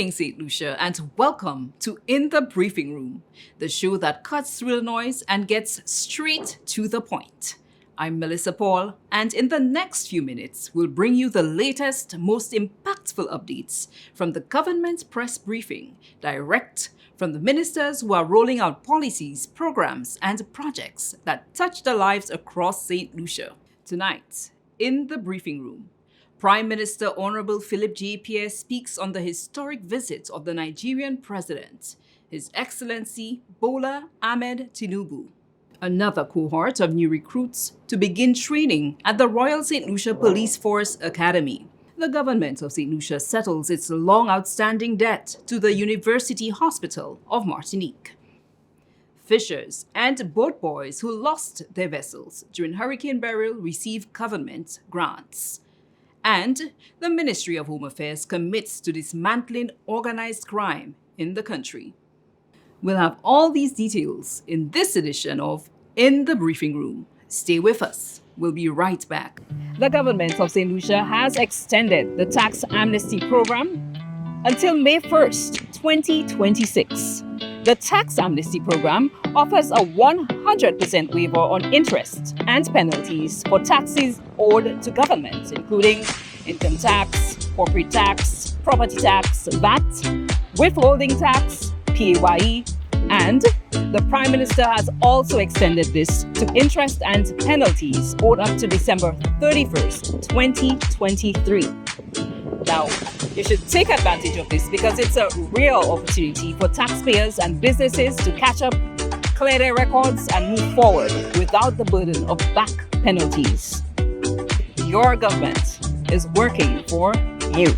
evening, St. Lucia, and welcome to In the Briefing Room, the show that cuts through the noise and gets straight to the point. I'm Melissa Paul, and in the next few minutes, we'll bring you the latest, most impactful updates from the government press briefing, direct from the ministers who are rolling out policies, programs, and projects that touch the lives across St. Lucia. Tonight, in the Briefing Room, Prime Minister Honorable Philip J. Pierre speaks on the historic visit of the Nigerian President, His Excellency Bola Ahmed Tinubu. Another cohort of new recruits to begin training at the Royal St. Lucia Police Force Academy. The government of St. Lucia settles its long outstanding debt to the University Hospital of Martinique. Fishers and boat boys who lost their vessels during Hurricane Beryl receive government grants. And the Ministry of Home Affairs commits to dismantling organized crime in the country. We'll have all these details in this edition of In the Briefing Room. Stay with us. We'll be right back. The government of St. Lucia has extended the tax amnesty program until May 1st, 2026. The tax amnesty program offers a 100% waiver on interest and penalties for taxes owed to government, including income tax, corporate tax, property tax, VAT, withholding tax, PAYE, and the Prime Minister has also extended this to interest and penalties owed up to December 31st, 2023. Now, you should take advantage of this because it's a real opportunity for taxpayers and businesses to catch up, clear their records, and move forward without the burden of back penalties. Your government is working for you.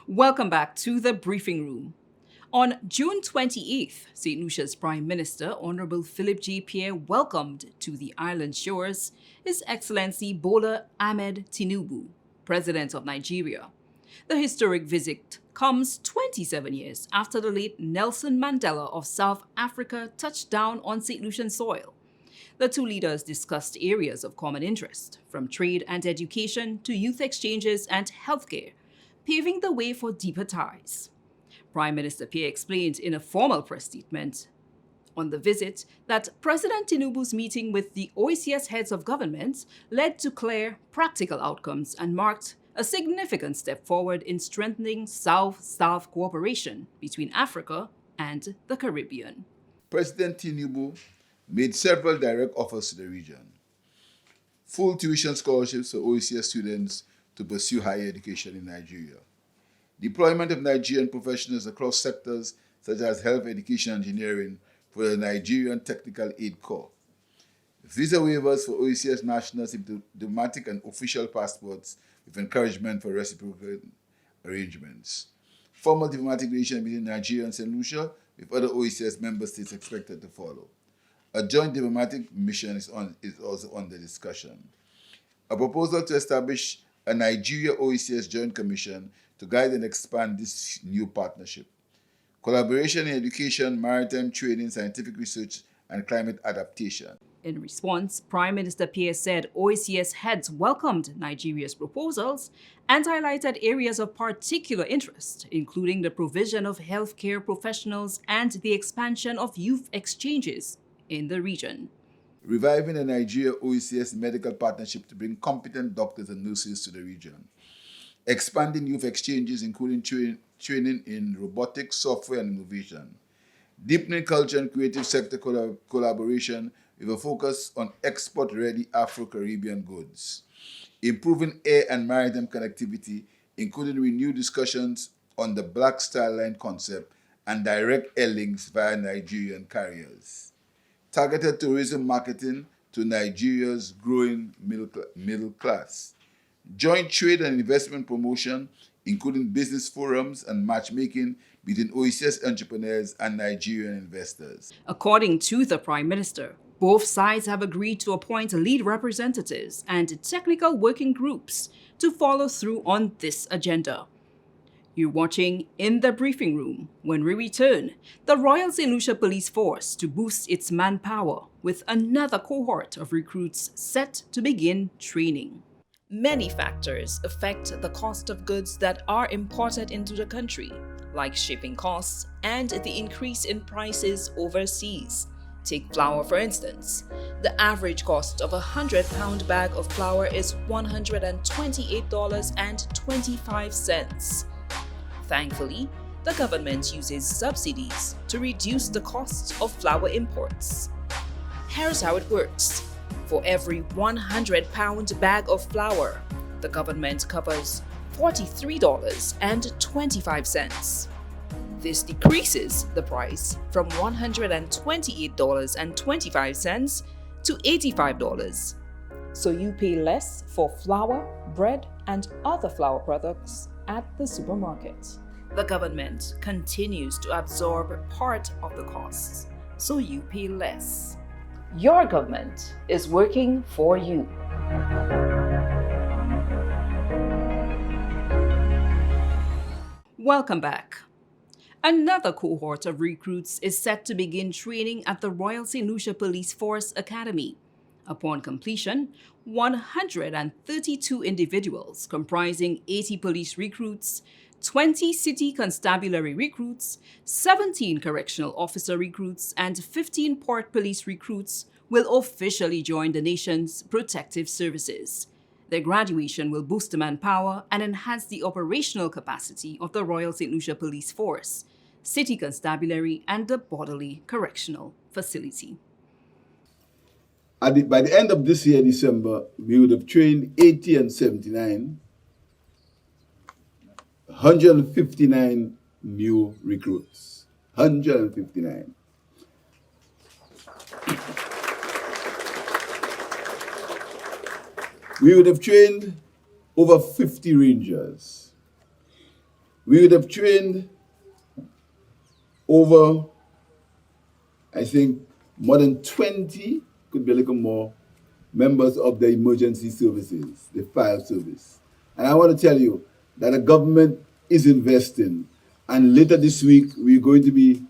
Welcome back to the Briefing Room. On June 28th, St. Lucia's Prime Minister, Honorable Philip J. Pierre, welcomed to the island shores His Excellency Bola Ahmed Tinubu, President of Nigeria. The historic visit comes 27 years after the late Nelson Mandela of South Africa touched down on St. Lucian soil. The two leaders discussed areas of common interest, from trade and education to youth exchanges and healthcare, paving the way for deeper ties. Prime Minister Pierre explained in a formal press statement on the visit that President Tinubu's meeting with the OECS heads of government led to clear, practical outcomes and marked a significant step forward in strengthening South-South cooperation between Africa and the Caribbean. President Tinubu made several direct offers to the region. Full tuition scholarships for OECS students to pursue higher education in Nigeria. Deployment of Nigerian professionals across sectors such as health, education, and engineering for the Nigerian Technical Aid Corps. Visa waivers for OECS nationals in diplomatic and official passports with encouragement for reciprocal arrangements. Formal diplomatic relations between Nigeria and St. Lucia with other OECS member states expected to follow. A joint diplomatic mission is also under discussion. A proposal to establish a Nigeria OECS Joint Commission to guide and expand this new partnership. Collaboration in education, maritime training, scientific research, and climate adaptation. In response, Prime Minister Pierre said OECS heads welcomed Nigeria's proposals and highlighted areas of particular interest, including the provision of healthcare professionals and the expansion of youth exchanges in the region. Reviving the Nigeria OECS medical partnership to bring competent doctors and nurses to the region. Expanding youth exchanges, including training in robotics, software, and innovation. Deepening culture and creative sector collaboration with a focus on export-ready Afro-Caribbean goods. Improving air and maritime connectivity, including renewed discussions on the Black Star Line concept and direct air links via Nigerian carriers. Targeted tourism marketing to Nigeria's growing middle class. Joint trade and investment promotion, including business forums and matchmaking between OECS entrepreneurs and Nigerian investors. According to the Prime Minister, both sides have agreed to appoint lead representatives and technical working groups to follow through on this agenda. You're watching In the Briefing Room. When we return, the Royal St. Lucia Police Force to boost its manpower with another cohort of recruits set to begin training. Many factors affect the cost of goods that are imported into the country, like shipping costs and the increase in prices overseas. Take flour for instance. The average cost of a 100-pound bag of flour is $128.25. Thankfully, the government uses subsidies to reduce the cost of flour imports. Here's how it works. For every 100-pound bag of flour, the government covers $43.25. This decreases the price from $128.25 to $85. So you pay less for flour, bread, and other flour products at the supermarket. The government continues to absorb part of the costs, so you pay less. Your government is working for you. Welcome back. Another cohort of recruits is set to begin training at the Royal St. Lucia Police Force Academy. Upon completion, 132 individuals comprising 80 police recruits, 20 city constabulary recruits, 17 correctional officer recruits, and 15 port police recruits will officially join the nation's protective services. Their graduation will boost the manpower and enhance the operational capacity of the Royal St. Lucia Police Force, City Constabulary, and the Bodily Correctional Facility. By the end of this year, December, we would have trained 80 and 79, 159 new recruits. 159. We would have trained over 50 rangers. We would have trained over, I think, more than 20, could be a little more, members of the emergency services, the fire service. And I want to tell you that the government is investing. And later this week, we're going to be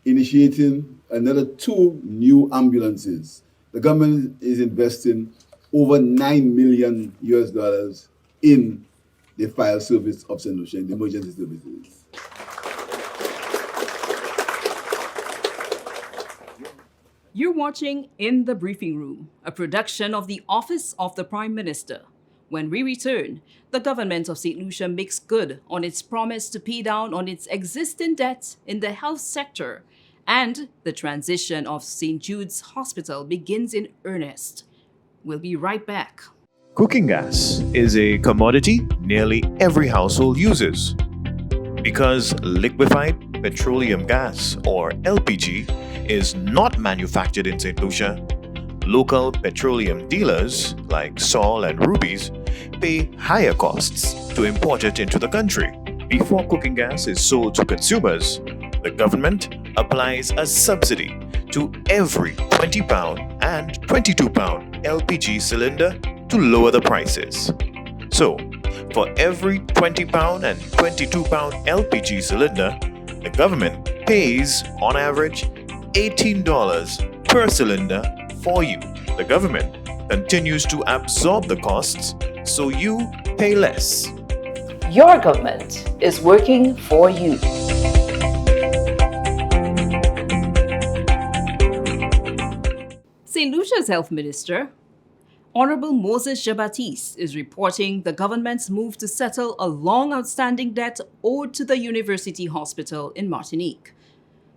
initiating another 2 new ambulances. The government is investing over $9 million in the fire service of St. Lucia, in the emergency services. You're watching In the Briefing Room, a production of the Office of the Prime Minister. When we return, the government of St. Lucia makes good on its promise to pay down on its existing debt in the health sector, and the transition of St. Jude's Hospital begins in earnest. We'll be right back. Cooking gas is a commodity nearly every household uses. Because liquefied petroleum gas, or LPG, is not manufactured in St. Lucia, local petroleum dealers like Sol and Ruby's pay higher costs to import it into the country. Before cooking gas is sold to consumers, the government applies a subsidy to every 20-pound and 22-pound LPG cylinder to lower the prices. So, for every 20-pound and 22-pound LPG cylinder, the government pays, on average, $18 per cylinder for you. The government continues to absorb the costs, so you pay less. Your government is working for you. St. Lucia's Health Minister, Honorable Moses Jean-Baptiste, is reporting the government's move to settle a long outstanding debt owed to the University Hospital in Martinique.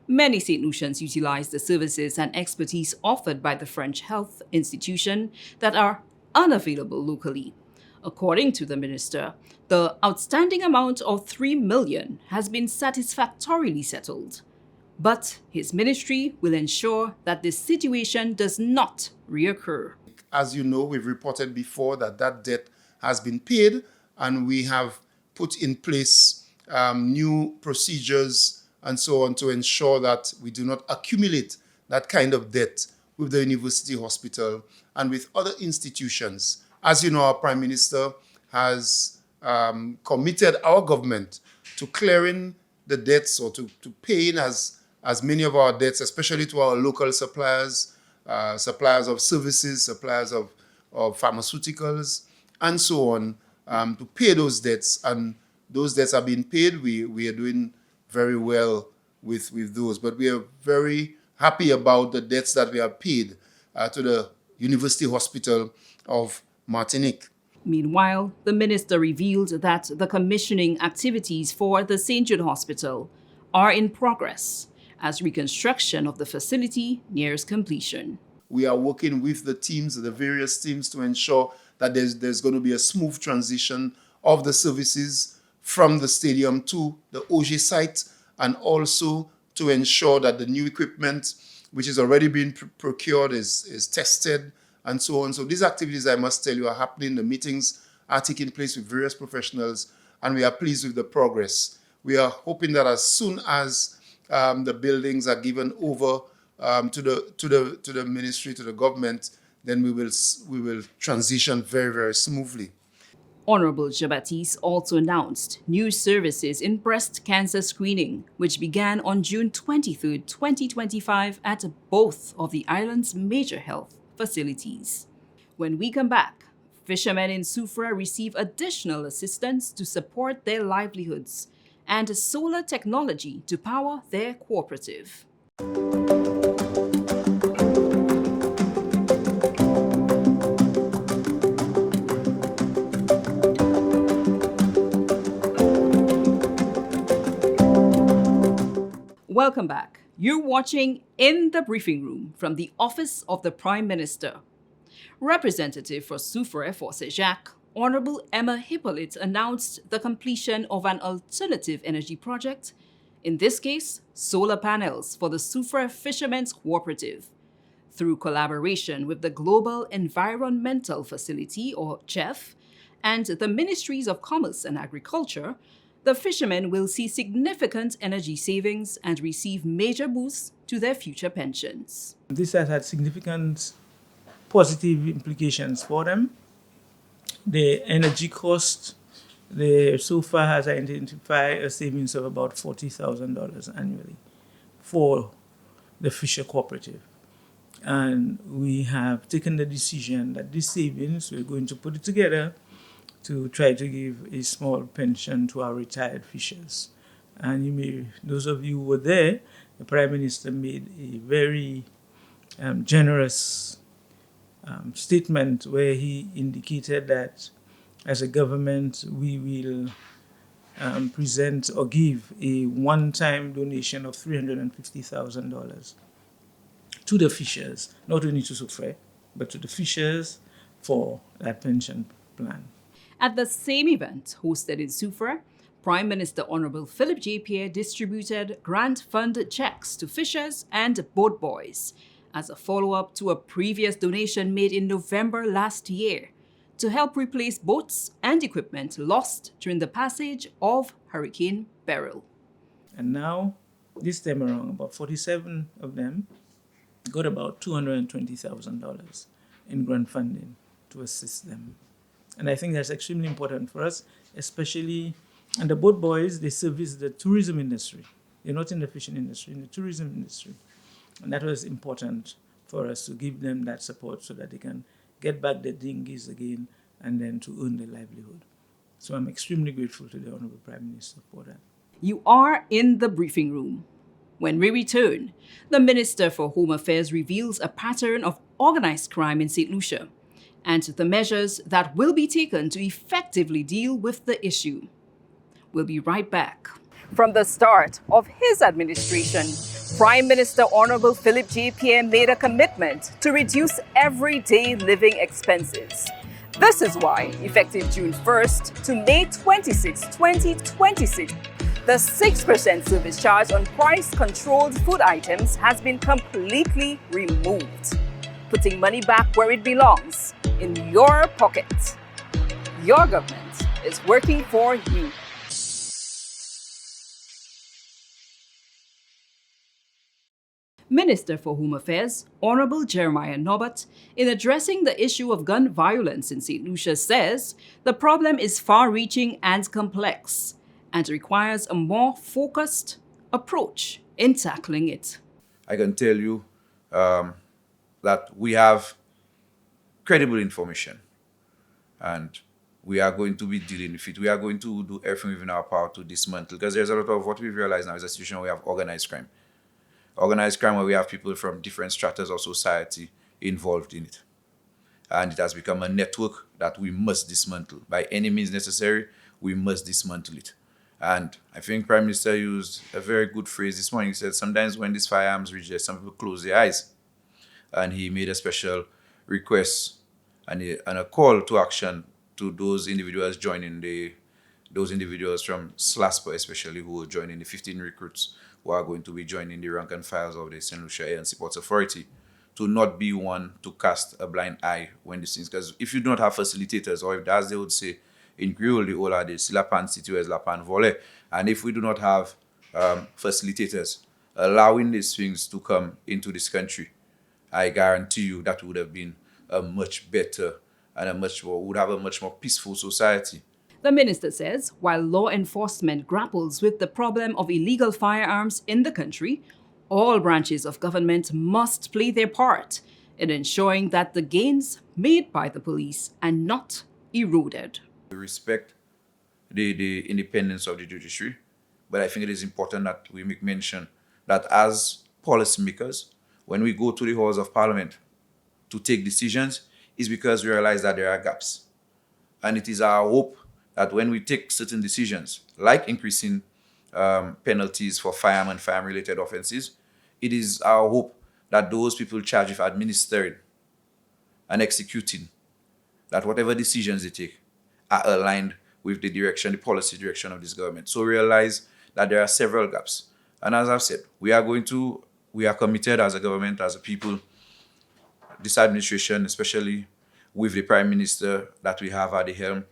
Many St. Lucians utilize the services and expertise offered by the French health institution that are unavailable locally. According to the minister, the outstanding amount of $3 million has been satisfactorily settled. But his ministry will ensure that this situation does not reoccur. As you know, we've reported before that debt has been paid, and we have put in place new procedures and so on to ensure that we do not accumulate that kind of debt with the University Hospital and with other institutions. As you know, our Prime Minister has committed our government to clearing the debts, or to paying as many of our debts, especially to our local suppliers, suppliers of services, suppliers of of pharmaceuticals, and so on, to pay those debts. And those debts are being paid. We are doing very well with those. But we are very happy about the debts that we have paid to the University Hospital of Martinique. Meanwhile, the minister revealed that the commissioning activities for the St. Jude Hospital are in progress as reconstruction of the facility nears completion. We are working with the various teams, to ensure that there's going to be a smooth transition of the services from the stadium to the OG site, and also to ensure that the new equipment, which is already being procured, is tested, and so on. So these activities, I must tell you, are happening. The meetings are taking place with various professionals, and we are pleased with the progress. We are hoping that as soon as the buildings are given over to the ministry, to the government, then we will transition very, very smoothly. Honorable Jabatis also announced new services in breast cancer screening, which began on June 23, 2025 at both of the island's major health facilities. When we come back, fishermen in Soufrière receive additional assistance to support their livelihoods and solar technology to power their cooperative. Welcome back. You're watching In the Briefing Room from the Office of the Prime Minister. Representative for Soufrière for Sejac, Honorable Emma Hippolyte, announced the completion of an alternative energy project, in this case, solar panels for the Soufrière Fishermen's Cooperative. Through collaboration with the Global Environmental Facility, or GEF, and the Ministries of Commerce and Agriculture, the fishermen will see significant energy savings and receive major boosts to their future pensions. This has had significant positive implications for them. The energy cost, so far has identified a savings of about $40,000 annually for the Fisher Cooperative. And we have taken the decision that this savings, we're going to put it together to try to give a small pension to our retired fishers. And those of you who were there, the Prime Minister made a very generous statement where he indicated that as a government, we will present or give a one-time donation of $350,000 to the fishers, not only to Soufrière, but to the fishers for that pension plan. At the same event hosted in Soufrière, Prime Minister Honorable Philip J. Pierre distributed grant fund checks to fishers and boat boys as a follow-up to a previous donation made in November last year to help replace boats and equipment lost during the passage of Hurricane Beryl. And now, this time around, about 47 of them got about $220,000 in grant funding to assist them. And I think that's extremely important for us, especially, and the boat boys, they service the tourism industry. They're not in the fishing industry, in the tourism industry. And that was important for us to give them that support so that they can get back their dinghies again and then to earn their livelihood. So I'm extremely grateful to the Honorable Prime Minister for that. You are in the briefing room. When we return, the Minister for Home Affairs reveals a pattern of organized crime in St. Lucia and the measures that will be taken to effectively deal with the issue. We'll be right back. From the start of his administration, Prime Minister Honorable Philip J. Pierre made a commitment to reduce everyday living expenses. This is why, effective June 1st to May 26, 2026, the 6% service charge on price-controlled food items has been completely removed, putting money back where it belongs, in your pocket. Your government is working for you. Minister for Home Affairs, Honorable Jeremiah Norbert, in addressing the issue of gun violence in St. Lucia, says the problem is far-reaching and complex and requires a more focused approach in tackling it. I can tell you that we have credible information. And we are going to be dealing with it. We are going to do everything within our power to dismantle, because there's a lot of what we've realized now is a situation where we have organized crime. Organized crime where we have people from different stratas of society involved in it. And it has become a network that we must dismantle. By any means necessary, we must dismantle it. And I think Prime Minister used a very good phrase this morning. He said, sometimes when these firearms reach there, some people close their eyes. And he made a special request and a call to action to those individuals those individuals from SLASPA especially, who are joining the 15 recruits who are going to be joining the rank and files of the St. Lucia Air and Seaports Authority, to not be one to cast a blind eye when these things, because if you don't have facilitators, or if as they would say in Creole, the old adage, si la pan situes la pan vole, and if we do not have facilitators allowing these things to come into this country, I guarantee you that would have been a much better and would have a much more peaceful society. The minister says while law enforcement grapples with the problem of illegal firearms in the country, all branches of government must play their part in ensuring that the gains made by the police are not eroded. We respect the independence of the judiciary, but I think it is important that we make mention that as policymakers, when we go to the halls of parliament to take decisions, is because we realize that there are gaps. And it is our hope that when we take certain decisions, like increasing penalties for firearm and firearm-related offenses, it is our hope that those people charged with administering and executing, that whatever decisions they take are aligned with the policy direction of this government. So realize that there are several gaps. And as I've said, we are committed as a government, as a people, this administration, especially with the Prime Minister that we have at the helm,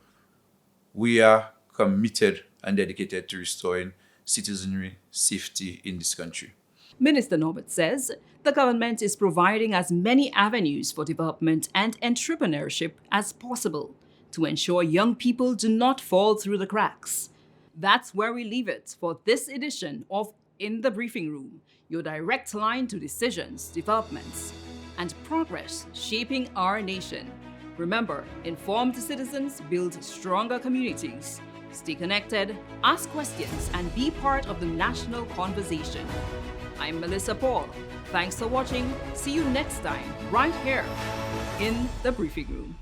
we are committed and dedicated to restoring citizenry safety in this country. Minister Norbert says the government is providing as many avenues for development and entrepreneurship as possible to ensure young people do not fall through the cracks. That's where we leave it for this edition of In the Briefing Room, your direct line to decisions, developments, and progress shaping our nation. Remember, informed citizens build stronger communities. Stay connected, ask questions, and be part of the national conversation. I'm Melissa Paul. Thanks for watching. See you next time, right here in the Briefing Room.